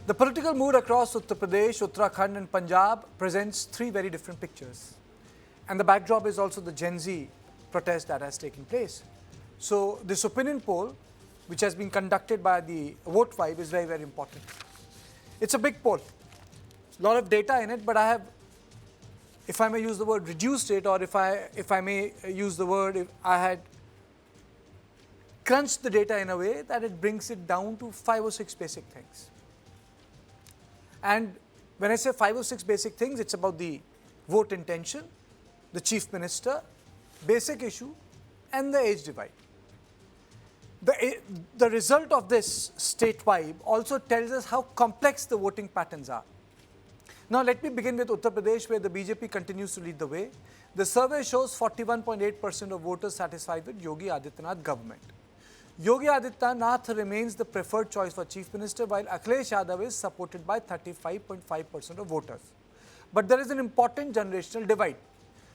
The political mood across Uttar Pradesh, Uttarakhand and Punjab presents three very different pictures. And the backdrop is also the Gen Z protest that has taken place. So this opinion poll, which has been conducted by the Vote Vibe, is very, very important. It's a big poll. A lot of data in it, but I have, if I may use the word, reduced it, or if I may use the word, if I had crunched the data in a way that it brings it down to 5 or 6 basic things. And when I say 5 or 6 basic things, it's about the vote intention, the chief minister, basic issue, and the age divide. The result of this state vibe also tells us how complex the voting patterns are. Now let me begin with Uttar Pradesh, where the BJP continues to lead the way. The survey shows 41.8% of voters satisfied with Yogi Adityanath government. Yogi Adityanath remains the preferred choice for Chief Minister, while Akhilesh Yadav is supported by 35.5% of voters. But there is an important generational divide.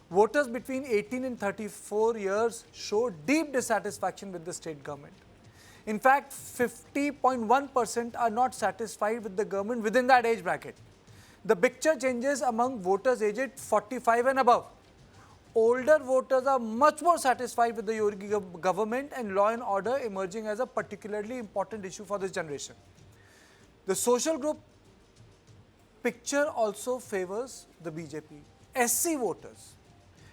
Voters between 18 and 34 years show deep dissatisfaction with the state government. In fact, 50.1% are not satisfied with the government within that age bracket. The picture changes among voters aged 45 and above. Older voters are much more satisfied with the Yogi government, and law and order emerging as a particularly important issue for this generation. The social group picture also favors the BJP. SC voters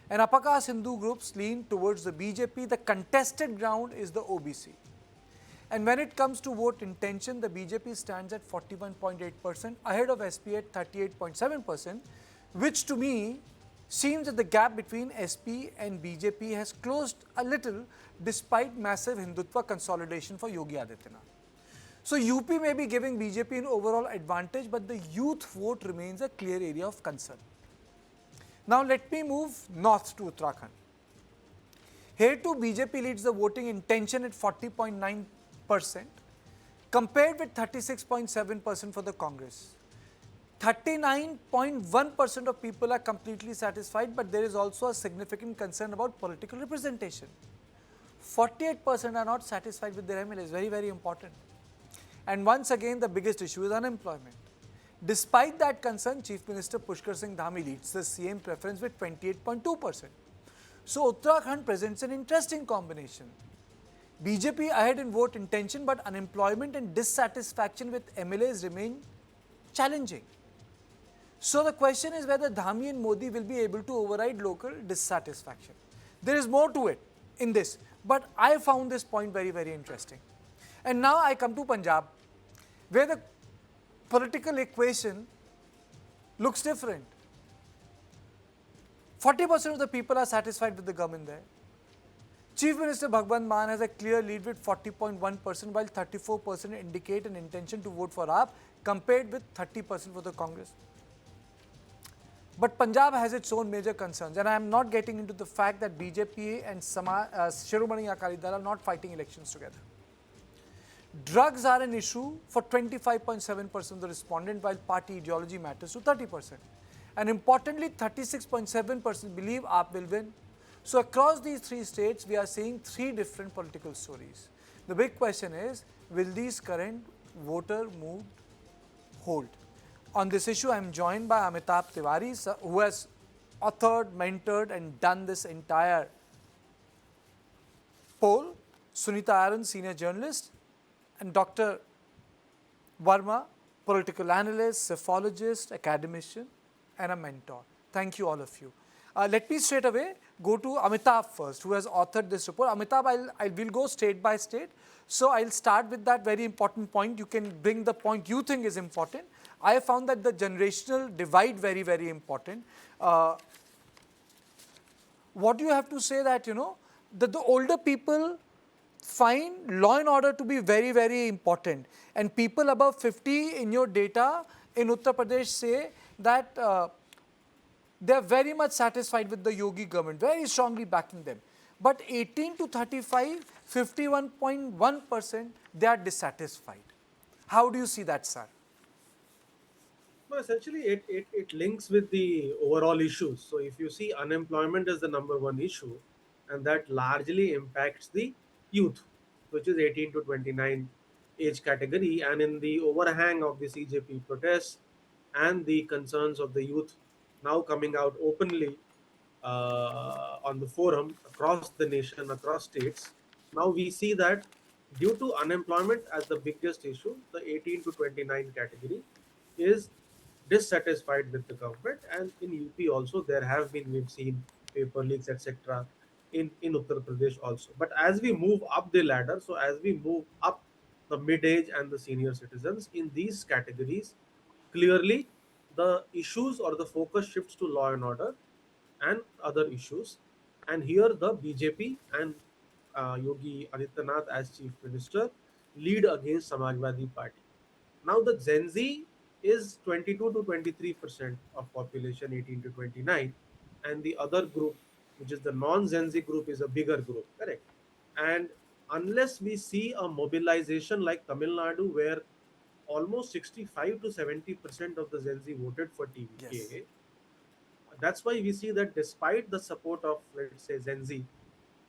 and upper caste Hindu groups lean towards the BJP. The contested ground is the OBC. And when it comes to vote intention, the BJP stands at 41.8%, ahead of SP at 38.7%, which to me seems that the gap between SP and BJP has closed a little despite massive Hindutva consolidation for Yogi Adityanath. So UP may be giving BJP an overall advantage, but the youth vote remains a clear area of concern. Now let me move north to Uttarakhand. Here too BJP leads the voting intention at 40.9%, compared with 36.7% for the Congress. 39.1% of people are completely satisfied, but there is also a significant concern about political representation. 48% are not satisfied with their MLAs, very, very important. And once again, the biggest issue is unemployment. Despite that concern, Chief Minister Pushkar Singh Dhami leads the CM preference with 28.2%. So Uttarakhand presents an interesting combination. BJP ahead in vote intention, but unemployment and dissatisfaction with MLAs remain challenging. So the question is whether Dhami and Modi will be able to override local dissatisfaction. There is more to it in this, but I found this point very, very interesting. And now I come to Punjab, where the political equation looks different. 40% of the people are satisfied with the government there. Chief Minister Bhagwant Mann has a clear lead with 40.1%, while 34% indicate an intention to vote for AAP, compared with 30% for the Congress. But Punjab has its own major concerns, and I am not getting into the fact that BJP and Shiromani Akali Dal are not fighting elections together. Drugs are an issue for 25.7% of the respondents, while party ideology matters to 30%. And importantly, 36.7% believe AAP will win. So across these three states, we are seeing three different political stories. The big question is, will these current voter mood hold? On this issue, I am joined by Amitabh Tiwari, who has authored, mentored and done this entire poll, Sunita Aaron, senior journalist, and Dr. Verma, political analyst, psephologist, academician, and a mentor. Thank you, all of you. Let me straight away go to Amitabh first, who has authored this report. Amitabh, I will go state by state. So I'll start with that very important point. You can bring the point you think is important. I have found that the generational divide very, very important. What do you have to say that, that the older people find law and order to be very, very important. And people above 50 in your data in Uttar Pradesh say that they are very much satisfied with the Yogi government, very strongly backing them. But 18 to 35, 51.1%, they are dissatisfied. How do you see that, sir? No, essentially, it links with the overall issues. So if you see, unemployment is the number one issue, and that largely impacts the youth, which is 18 to 29 age category, and in the overhang of the CJP protests and the concerns of the youth now coming out openly on the forum across the nation, across states, now we see that due to unemployment as the biggest issue, the 18 to 29 category is dissatisfied with the government. And in UP also, there have been, we've seen paper leaks, etc. In Uttar Pradesh also. But as we move up the ladder, so as we move up the mid-age and the senior citizens in these categories, clearly the issues or the focus shifts to law and order and other issues. And here the BJP and Yogi Adityanath as chief minister lead against Samajwadi Party. Now the Gen Z is 22 to 23% of population 18 to 29, and the other group, which is the non-Gen Z group, is a bigger group, correct? And unless we see a mobilization like Tamil Nadu, where almost 65 to 70% of the Gen Z voted for Yes. TVK, that's why we see that despite the support of, let's say, Gen Z,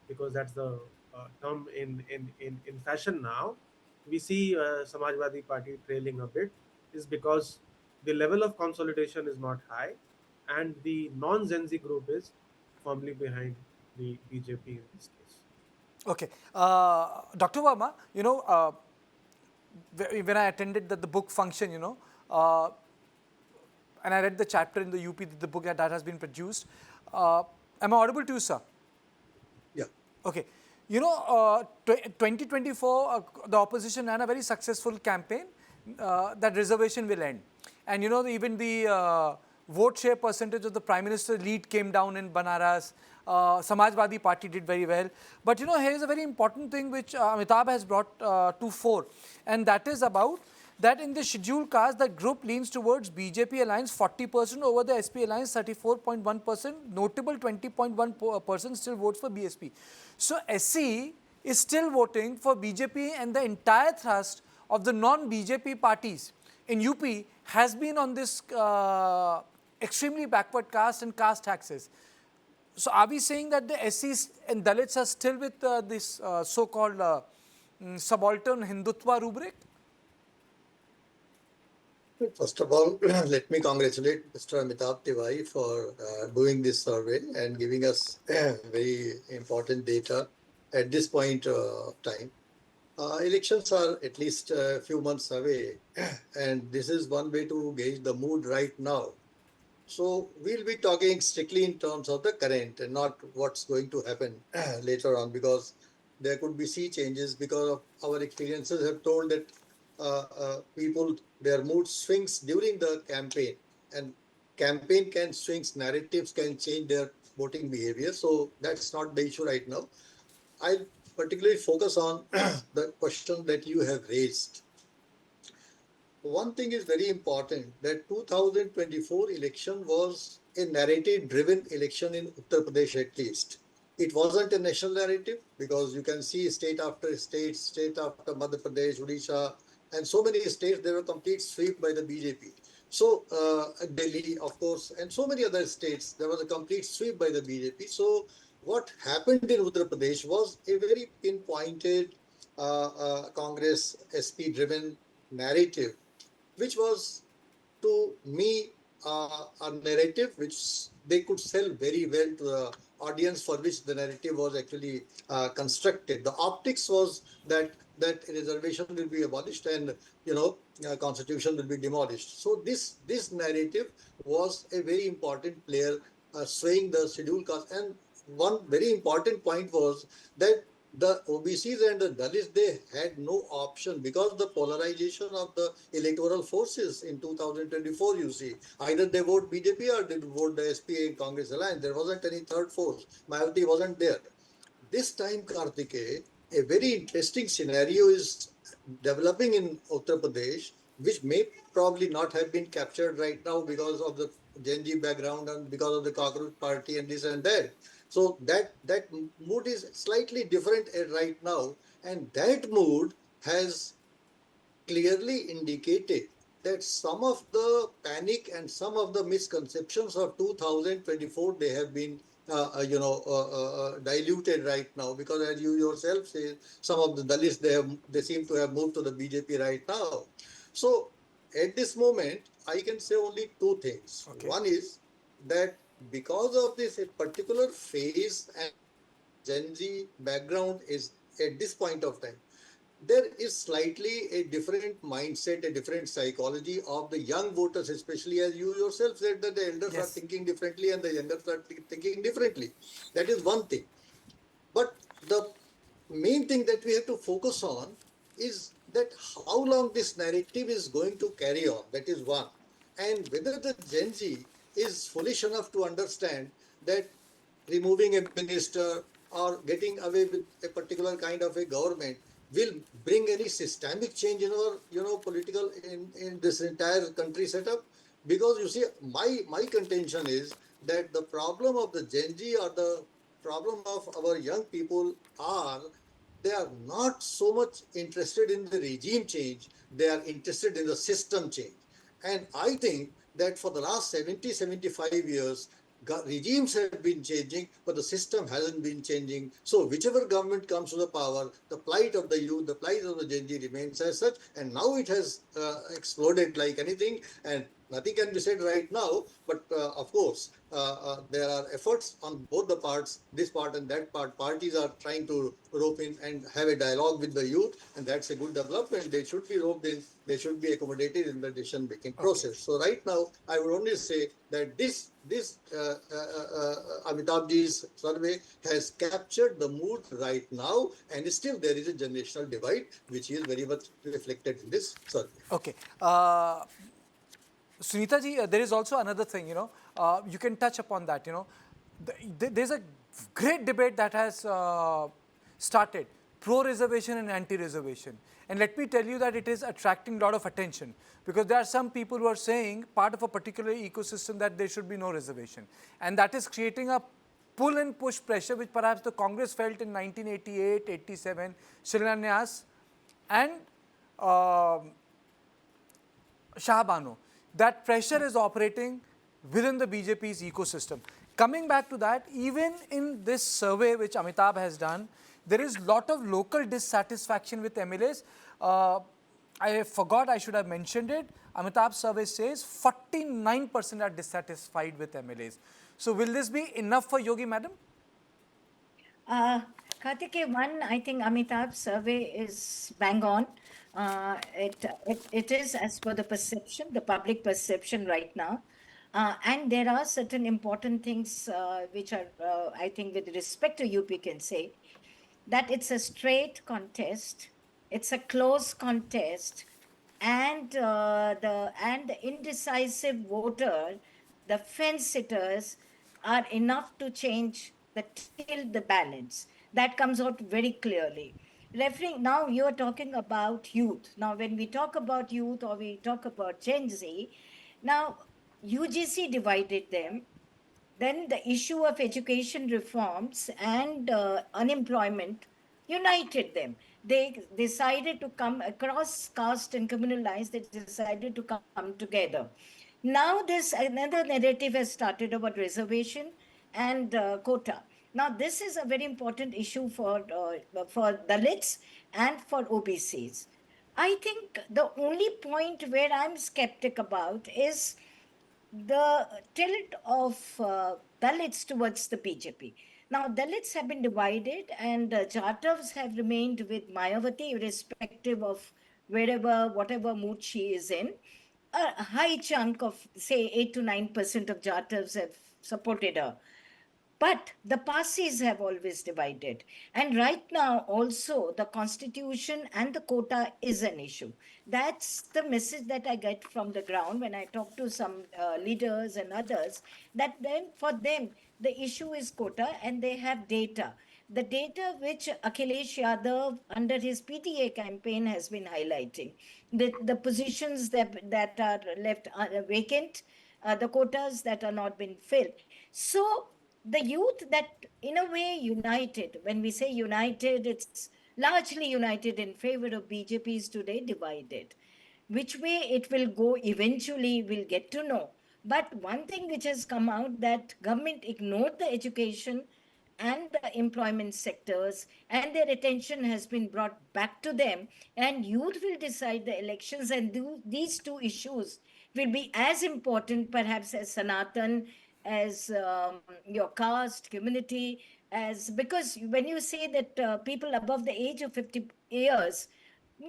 because that's the term in fashion now, we see Samajwadi Party trailing a bit, is because the level of consolidation is not high, and the non-Gen Z group is firmly behind the BJP in this case. Okay. Dr. Verma, when I attended the book function, and I read the chapter in the UP, the book that has been produced. Am I audible to you, sir? Yeah. Okay. 2024, the opposition ran a very successful campaign that reservation will end. And even the vote share percentage of the Prime Minister lead came down in Banaras. Samajwadi Party did very well. But here is a very important thing which Amitabh has brought to fore. And that is about that in the scheduled caste, the group leans towards BJP alliance 40% over the SP alliance 34.1%. Notable 20.1% still votes for BSP. So SC is still voting for BJP, and the entire thrust of the non-BJP parties in UP has been on this extremely backward caste and caste taxes. So are we saying that the SCs and Dalits are still with this so-called subaltern Hindutva rubric? First of all, let me congratulate Mr. Amitabh Tiwari for doing this survey and giving us very important data at this point of time. Elections are at least a few months away, and this is one way to gauge the mood right now. So we'll be talking strictly in terms of the current and not what's going to happen later on, because there could be sea changes, because of our experiences have told that people, their mood swings during the campaign, and campaign can swings, narratives can change their voting behavior. So that's not the issue right now. I particularly focus on the question that you have raised. One thing is very important, that 2024 election was a narrative driven election in Uttar Pradesh at least. It wasn't a national narrative, because you can see state after state, state after Madhya Pradesh, Odisha, and so many states, there were complete sweep by the BJP. So Delhi, of course, and so many other states, there was a complete sweep by the BJP. So what happened in Uttar Pradesh was a very pinpointed Congress SP driven narrative, which was to me a narrative which they could sell very well to the audience for which the narrative was actually constructed. The optics was that reservation will be abolished, and constitution will be demolished. So this narrative was a very important player swaying the scheduled caste. And one very important point was that the OBCs and the Dalits, they had no option, because the polarization of the electoral forces in 2024, you see, either they vote BJP or they vote the SPA and Congress alliance. There wasn't any third force. Majority wasn't there. This time, Kartike, a very interesting scenario is developing in Uttar Pradesh, which may probably not have been captured right now because of the Gen Z background and because of the Cockroach Party and this and that. So that mood is slightly different right now, and that mood has clearly indicated that some of the panic and some of the misconceptions of 2024, they have been diluted right now, because as you yourself say, some of the Dalits they seem to have moved to the BJP right now. So at this moment, I can say only two things. Okay. One is that because of this a particular phase and Gen Z background is at this point of time, there is slightly a different mindset, a different psychology of the young voters, especially as you yourself said that the elders are Yes. thinking differently and the youngers are thinking differently. That is one thing. But the main thing that we have to focus on is that how long this narrative is going to carry on. That is one. And whether the Gen Z is foolish enough to understand that removing a minister or getting away with a particular kind of a government will bring any systemic change in our political in this entire country setup. Because you see, my contention is that the problem of the Gen Z or the problem of our young people are they are not so much interested in the regime change, they are interested in the system change. And I think that for the last 70, 75 years, regimes have been changing, but the system hasn't been changing. So whichever government comes to the power, the plight of the youth, the plight of the Gen Z remains as such. And now it has exploded like anything. And nothing can be said right now, but of course, there are efforts on both the parts, this part and that part. Parties are trying to rope in and have a dialogue with the youth, and that's a good development. They should be roped in, they should be accommodated in the decision making Okay. process. So, right now, I would only say that this Amitabhji's survey has captured the mood right now, and still there is a generational divide, which is very much reflected in this survey. Okay. Sunita ji, there is also another thing, you can touch upon that, there's a great debate that has started, pro-reservation and anti-reservation. And let me tell you that it is attracting a lot of attention because there are some people who are saying, part of a particular ecosystem, that there should be no reservation. And that is creating a pull and push pressure, which perhaps the Congress felt in 1988, 87, Shilanyas, and Shah Bano. That pressure is operating within the BJP's ecosystem. Coming back to that, even in this survey which Amitabh has done, there is a lot of local dissatisfaction with MLAs. I forgot, I should have mentioned it. Amitabh's survey says 49% are dissatisfied with MLAs. So will this be enough for Yogi, madam? Kartike, one, I think Amitabh's survey is bang on. It is as per the perception, the public perception right now. And there are certain important things which are, I think, with respect to UP, can say that it's a straight contest, it's a close contest, and the indecisive voter, the fence sitters, are enough to change the tilt the balance. That comes out very clearly. Referring now, you are talking about youth. Now, when we talk about youth or we talk about Gen Z, now UGC divided them. Then the issue of education reforms and unemployment united them. They decided to come across caste and communal lines, they decided to come together. Now, this another narrative has started about reservation and quota. Now, this is a very important issue for Dalits and for OBCs. I think the only point where I'm skeptic about is the tilt of Dalits towards the BJP. Now, Dalits have been divided, and Jatavs have remained with Mayawati, irrespective of wherever, whatever mood she is in. A high chunk of, say, 8 to 9% of Jatavs have supported her. But the parties have always divided. And right now, also, the constitution and the quota is an issue. That's the message that I get from the ground when I talk to some leaders and others, that then for them, the issue is quota and they have data. The data which Akhilesh Yadav under his PTA campaign has been highlighting, the positions that are left vacant, the quotas that are not been filled. So the youth that in a way united, when we say united, it's largely united in favor of BJP, is today divided. Which way it will go eventually we'll get to know. But one thing which has come out, that government ignored the education and the employment sectors, and their attention has been brought back to them, and youth will decide the elections, and these two issues will be as important perhaps as Sanatan, as your caste community, as, because when you say that people above the age of 50 years,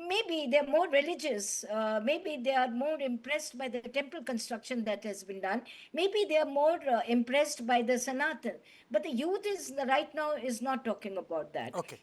maybe they're more religious, maybe they are more impressed by the temple construction that has been done, maybe they are more impressed by the Sanatan, but the youth is right now is not talking about that. Okay.